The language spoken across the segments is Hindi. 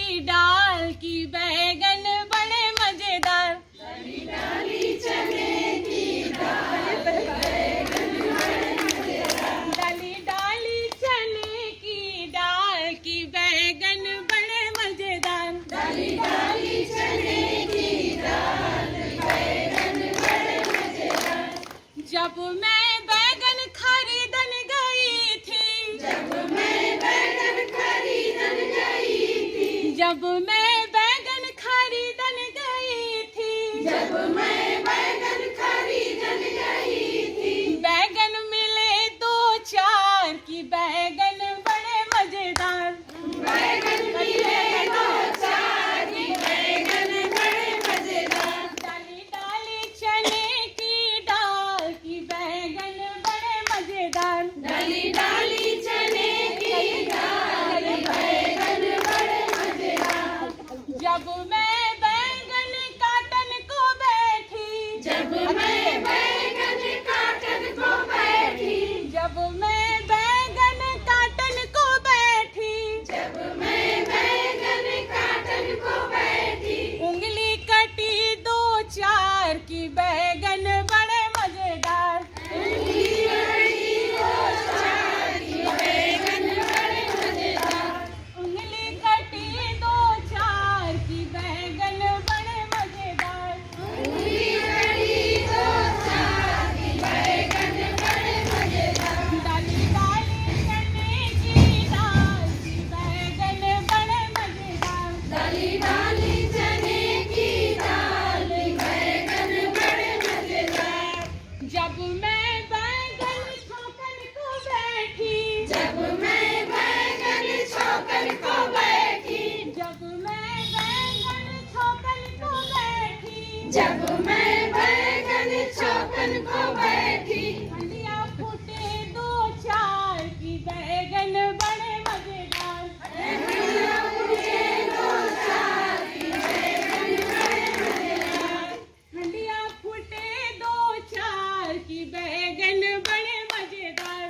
की दाल की बैगन बड़े मजेदार। डाली डाली चने की दाल बैगन बड़े मजेदार। डाली डाली चने की दाल की बैगन बड़े मजेदार। डाली डाली चने की दाल बैगन बड़े मजेदार। जब मैं बैगन खरीदन गई थी, जब मैं बैगन खरीदन गई थी, जब मैं बैगन खरीदन गई थी, जब मैं बैगन खरीदन गई थी, बैगन मिले दो चार की बैगन बड़े मजेदार। बैगन मिले दो चार की बैगन बड़े मजेदार। डाली डाली चने की दाल की बैगन बड़े मजेदार। डाली डाली चने की दाल बैगन बड़े मजेदार। जब मैं बैगन काटन को बैठी, जब मैं बैगन काटन को बैठी, जब मैं बैगन काटन को बैठी, जब मैं बैगन काटन को बैठी, उंगली कटी दो चार की बैगन बड़े मजेदार। उंगली कटी दो चार की बैगन बड़े मजेदार। उंगली कटी दो चार की बैगन बड़े मजेदार। उंगली कटी दो चार की बैगन बड़े मजेदार। डाली डाली चने की दाल की बैगन बड़े मजेदार। डाली डाली चने की दाल बैगन बड़े मजेदार। जब मैं बैगन छौंकन को बैठी, जब मैं बैगन छौंकन को बैठी, जब मैं बैगन छौंकन को बैठी, जब मैं बैगन छौंकन को बैठी, हंडिया फूटे दो चार की बैगन बड़े मजेदार। हंडिया फूटे दो चार की बैगन बड़े मजेदार। हंडिया फूटे दो चार की बैगन बड़े मजेदार।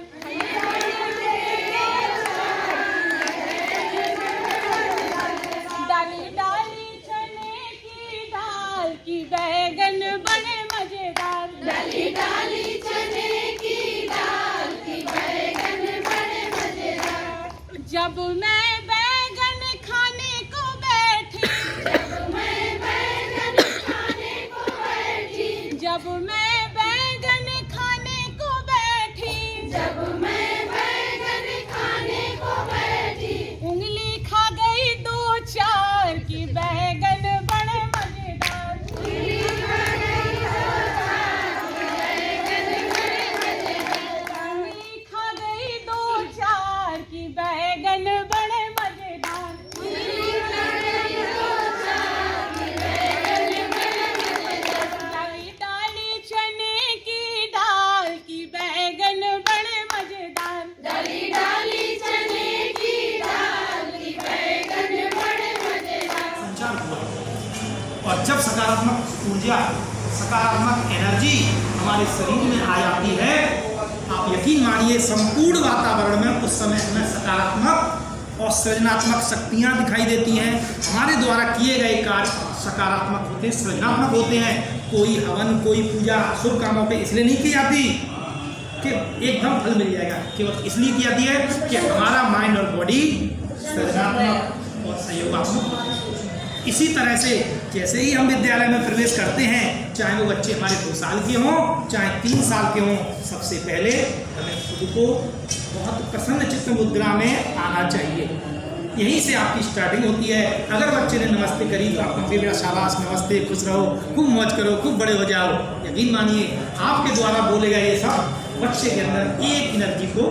डाली डाली चने की दाल की बैगन बड़े मजेदार। डाली डाली चने की दाल की बैगन बड़े मजेदार। जब मैं बैगन खाने को बैठी, जब मैं बैगन खाने को बैठी, जब मैं बैगन खाने को बैठी, जब मैं बैगन खाने को बैठी, उंगली खा गई दो चार की बैगन बड़े मजेदार। उंगली खा गई दो चार की बैगन बड़े मजेदार। उंगली खा गई दो चार की बैगन बड़े मजेदार। उंगली खा गई दो चार की बैगन बड़े मजेदार। डाली डाली चने की दाल की बैगन बड़े मजेदार। डाली डाली चने की दाल की बैगन बड़े मजेदार। संचार हुआ और जब सकारात्मक ऊर्जा, सकारात्मक एनर्जी हमारे शरीर में आ जाती है, आप यकीन मानिए संपूर्ण वातावरण में उस समय हमें सकारात्मक और सृजनात्मक शक्तियाँ दिखाई देती हैं। हमारे द्वारा किए गए कार्य सकारात्मक होते हैं, सृजनात्मक होते हैं। कोई हवन, कोई पूजा शुभ कामों पे इसलिए नहीं की जाती कि एकदम फल मिल जाएगा, केवल इसलिए की जाती है कि हमारा माइंड और बॉडी सृजनात्मक और सहयोगात्मक होता है। इसी तरह से जैसे ही हम विद्यालय में प्रवेश करते हैं, चाहे वो बच्चे हमारे 2 साल के हों, चाहे 3 साल के हों, सबसे पहले हमें खुद को बहुत प्रसन्न चित्त मुद्रा में आना चाहिए। यहीं से आपकी स्टार्टिंग होती है। अगर बच्चे ने नमस्ते करी तो आपको फिर बेटा शाबाश, नमस्ते, खुश रहो, खूब मौज करो, खूब बड़े हो जाओ। यकीन मानिए आपके द्वारा बोले गए ये सब बच्चे के अंदर एक एनर्जी को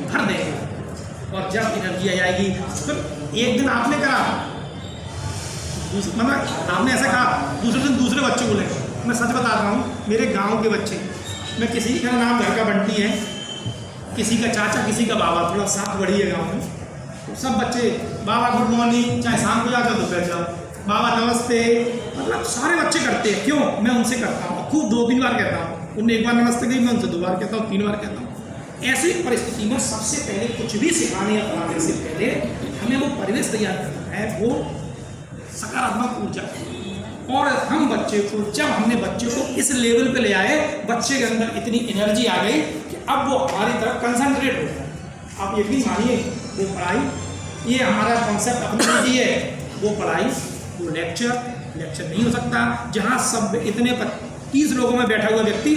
भर देगा। और जब एनर्जी आ जाएगी तो एक दिन आपने कहा, मतलब आपने ऐसा कहा, दूसरे दिन दूसरे बच्चे बोले। मैं सच बता रहा हूँ, मेरे गांव के बच्चे, मैं किसी का नाम घर का बंटी है, किसी का चाचा, किसी का बाबा, थोड़ा साथ बढ़ी है गाँव में, तो सब बच्चे बाबा गुड मॉर्निंग, चाहे शाम को जाओ दोपहर जाओ, बाबा नमस्ते, मतलब सारे बच्चे करते हैं। क्यों? मैं उनसे करता हूँ, खूब 2-3 बार कहता हूँ। उन्हें एक बार नमस्ते कही, मैं उनसे 2 बार कहता हूँ, 3 बार कहता हूँ। ऐसी परिस्थिति में सबसे पहले कुछ भी सिखाने या पढ़ाने से पहले हमें वो परिवेश तैयार करना है, वो सकारात्मक ऊर्जा। और हम बच्चे को, जब हमने बच्चे को इस लेवल पे ले आए, बच्चे के अंदर इतनी एनर्जी आ गई कि अब वो हमारी तरफ कंसंट्रेट हो गया। आप यकीन मानिए, वो पढ़ाई, ये हमारा कॉन्सेप्ट अपने लीजिए, वो पढ़ाई, वो लेक्चर नहीं हो सकता जहाँ सब इतने 30 लोगों में बैठा हुआ व्यक्ति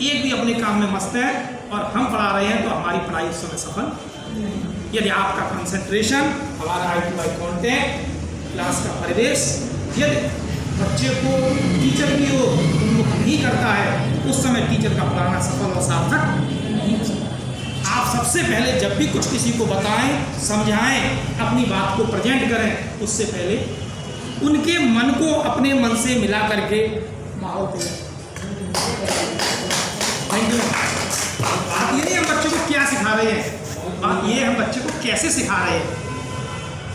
एक भी अपने काम में मस्त है और हम पढ़ा रहे हैं, तो हमारी पढ़ाई उस समय सफल। यदि आपका कंसंट्रेशन, हमारा आई टू आई कॉन्टेक्ट, क्लास का परिवेश यदि बच्चे को टीचर की ओर उन्मुख नहीं करता है, उस समय टीचर का पढ़ाना सफल और सार्थक नहीं हो सकता। आप सबसे पहले जब भी कुछ किसी को बताएं, समझाएं, अपनी बात को प्रेजेंट करें, उससे पहले उनके मन को अपने मन से मिला करके माहौल तैयार। बात ये नहीं हम बच्चों को क्या सिखा रहे हैं, बात ये हम बच्चे को कैसे सिखा रहे हैं।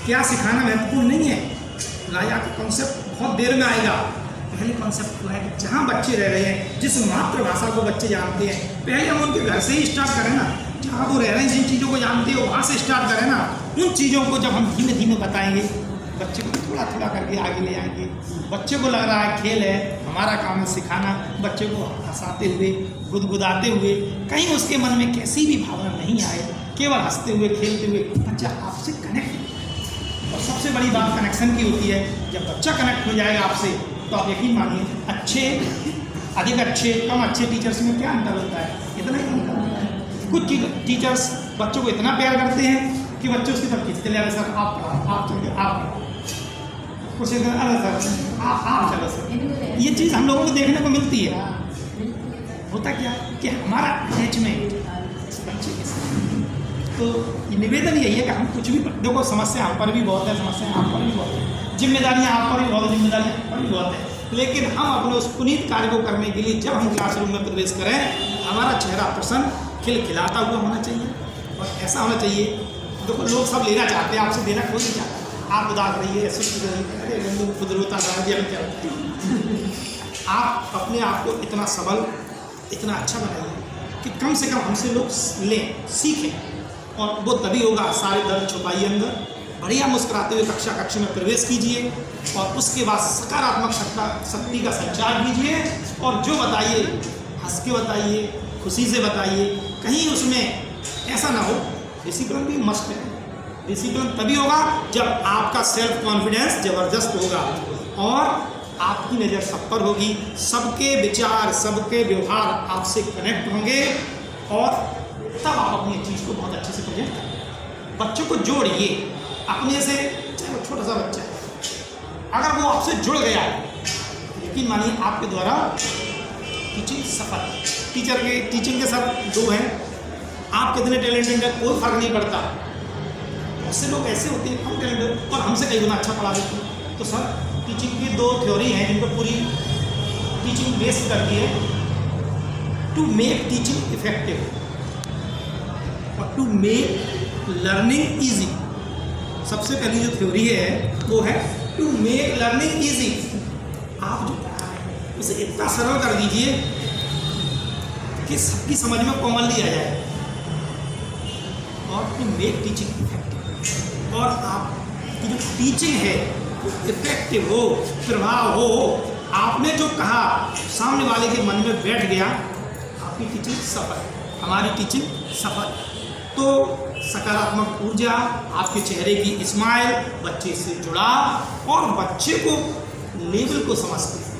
क्या सिखाना महत्वपूर्ण नहीं है, राजा का कॉन्सेप्ट बहुत देर में आएगा। पहले कॉन्सेप्ट तो है कि जहाँ बच्चे रह रहे हैं, जिस मातृभाषा को बच्चे जानते हैं, पहले हम उनके घर से ही स्टार्ट करें ना। जहाँ वो रह रहे हैं, जिन चीज़ों को जानते हो वहाँ से स्टार्ट करें ना। उन चीज़ों को जब हम धीमे धीमे बताएंगे, बच्चे को थोड़ा थोड़ा करके आगे ले आएंगे। बच्चे को लग रहा है खेल है, हमारा काम है सिखाना। बच्चे को हंसाते हुए, गुदगुदाते हुए, कहीं उसके मन में कैसी भी भावना नहीं आए, केवल हंसते हुए, खेलते हुए बच्चा आपसे कनेक्ट। और सबसे बड़ी बात कनेक्शन की होती है। जब बच्चा कनेक्ट हो जाएगा आपसे, तो आप यकीन मानिए, अच्छे, अधिक अच्छे, कम अच्छे टीचर्स में क्या अंतर होता है? इतना ही अंतर होता है। कुछ टीचर्स बच्चों को इतना प्यार करते हैं कि बच्चे उसकी तरफ खींचते ले, सर आप चलिए, आप कुछ अरे सर आप चलो सर। ये चीज़ हम लोगों को देखने को मिलती है। होता क्या कि हमारा अटैचमेंट बच्चे के साथ। तो ये निवेदन यही है कि हम कुछ भी, देखो समस्या हम पर भी बहुत है, समस्या आप पर भी बहुत है, जिम्मेदारियाँ आप पर भी बहुत है, जिम्मेदारियाँ आप पर भी बहुत है। लेकिन हम अपने उस पुनीत कार्य को करने के लिए जब हम क्लासरूम में प्रवेश करें, हमारा चेहरा प्रसन्न खिलखिलाता हुआ होना चाहिए। और ऐसा होना चाहिए, देखो लोग सब लेना चाहते हैं, आपसे देना कोई नहीं चाहता। आप उदास रहिए, सुस्त रहिए, अरे बंधु खुद रोता दादी हम क्या। आप अपने आप को इतना सबल, इतना अच्छा बनाइए कि कम से कम हमसे लोग लें, सीखें। और वो तभी होगा, सारे दर्द छुपाइए अंदर, बढ़िया मुस्कुराते हुए कक्षा में प्रवेश कीजिए और उसके बाद सकारात्मक शक्ति का संचार कीजिए। और जो बताइए हंस के बताइए, खुशी से बताइए, कहीं उसमें ऐसा ना हो। डिसिप्लिन भी मस्ट है। डिसिप्लिन तभी होगा जब आपका सेल्फ कॉन्फिडेंस ज़बरदस्त होगा और आपकी नज़र सब पर होगी, सबके विचार, सबके व्यवहार आपसे कनेक्ट होंगे और तब आप अपनी चीज़ को बहुत अच्छे से प्रेजेंट करेंगे। बच्चों को जोड़िए अपने से, चाहे वो छोटा सा बच्चा है, अगर वो आपसे जुड़ गया, यकीन मानिए आपके द्वारा टीचिंग सफल। टीचर के टीचिंग के सब दो हैं, आप कितने टैलेंटेड हैं कोई फर्क नहीं पड़ता। बहुत से लोग ऐसे होते हैं कम टैलेंटेड और हमसे कई गुना अच्छा पढ़ा देते हैं। तो सर टीचिंग की दो थ्योरी हैं जिन पर पूरी टीचिंग बेस करती है, टू मेक टीचिंग इफेक्टिव और टू मेक लर्निंग ईजी। सबसे पहली जो थ्योरी है वो है टू मेक लर्निंग ईजी। आप जो पढ़ा रहे हैं उसे इतना सरल कर दीजिए कि सबकी समझ में कॉमनली आ जाए और टू मेक टीचिंग इफेक्टिव। और आपकी जो टीचिंग है वो इफेक्टिव हो, प्रभाव हो, आपने जो कहा सामने वाले के मन में बैठ गया, आपकी टीचिंग सफल, हमारी टीचिंग सफल। तो सकारात्मक ऊर्जा, आपके चेहरे की स्माइल, बच्चे से जुड़ा और बच्चे को लेवल को समझते हैं।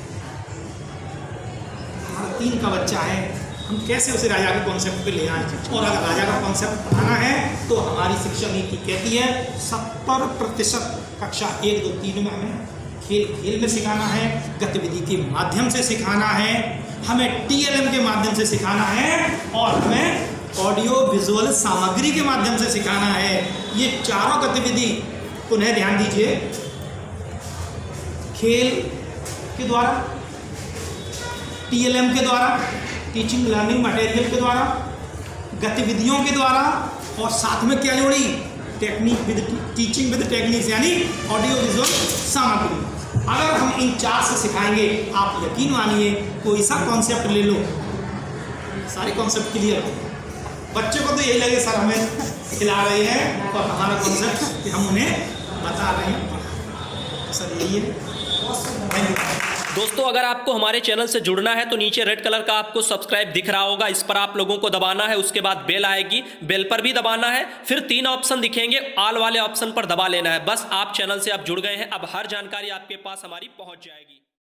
हमारा 3 का बच्चा है, हम कैसे उसे राजा के कॉन्सेप्ट पे ले आए। और अगर राजा का कॉन्सेप्ट पढ़ाना है तो हमारी शिक्षा नीति कहती है 70% कक्षा 1, 2, 3 में हमें खेल में सिखाना है, गतिविधि के माध्यम से सिखाना है, हमें TLM के माध्यम से सिखाना है और हमें ऑडियो विजुअल सामग्री के माध्यम से सिखाना है। ये चारों गतिविधि पुनः ध्यान दीजिए, खेल के द्वारा, TLM के द्वारा, टीचिंग लर्निंग मटेरियल के द्वारा, गतिविधियों के द्वारा और साथ में क्या जोड़ी, technique with teaching with techniques, यानी ऑडियो विजुअल सामग्री। अगर हम इन 4 से सिखाएंगे, आप यकीन मानिए कोई सा कॉन्सेप्ट ले लो, सारे कॉन्सेप्ट क्लियर हो। बच्चे को तो यही लगे सर हमें खिला रहे हैं और हमारा कॉन्सेप्ट कि हम उन्हें बता रहे हैं। सर यही है। Thank you. दोस्तों अगर आपको हमारे चैनल से जुड़ना है तो नीचे रेड कलर का आपको सब्सक्राइब दिख रहा होगा, इस पर आप लोगों को दबाना है। उसके बाद बेल आएगी, बेल पर भी दबाना है। फिर 3 ऑप्शन दिखेंगे, ऑल वाले ऑप्शन पर दबा लेना है। बस आप चैनल से आप जुड़ गए हैं, अब हर जानकारी आपके पास हमारी पहुंच जाएगी।